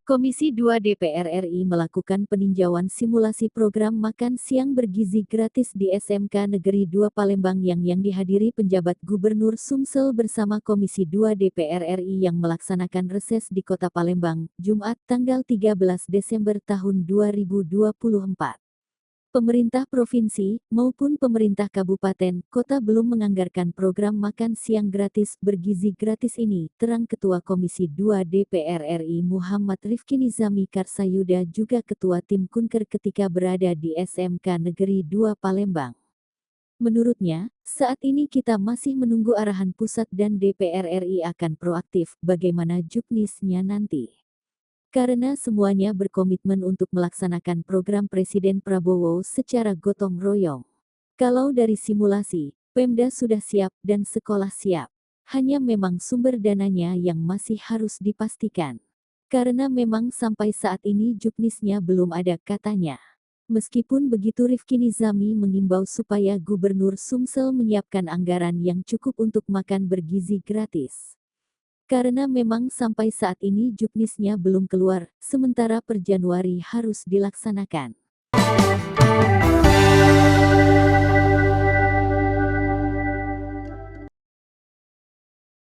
Komisi 2 DPR RI melakukan peninjauan simulasi program makan siang bergizi gratis di SMK Negeri 2 Palembang yang dihadiri penjabat Gubernur Sumsel bersama Komisi 2 DPR RI yang melaksanakan reses di Kota Palembang, Jumat tanggal 13 Desember tahun 2024. Pemerintah provinsi maupun pemerintah kabupaten kota belum menganggarkan program makan siang gratis bergizi gratis ini, terang Ketua Komisi 2 DPR RI Muhammad Rifki Nizami Karsayuda juga Ketua Tim Kunker ketika berada di SMK Negeri 2 Palembang. Menurutnya, saat ini kita masih menunggu arahan pusat dan DPR RI akan proaktif bagaimana juknisnya nanti. Karena semuanya berkomitmen untuk melaksanakan program Presiden Prabowo secara gotong royong. Kalau dari simulasi, Pemda sudah siap dan sekolah siap. Hanya memang sumber dananya yang masih harus dipastikan. Karena memang sampai saat ini juknisnya belum ada katanya. Meskipun begitu Rifki Nizami mengimbau supaya Gubernur Sumsel menyiapkan anggaran yang cukup untuk makan bergizi gratis. Karena memang sampai saat ini juknisnya belum keluar, sementara per Januari harus dilaksanakan.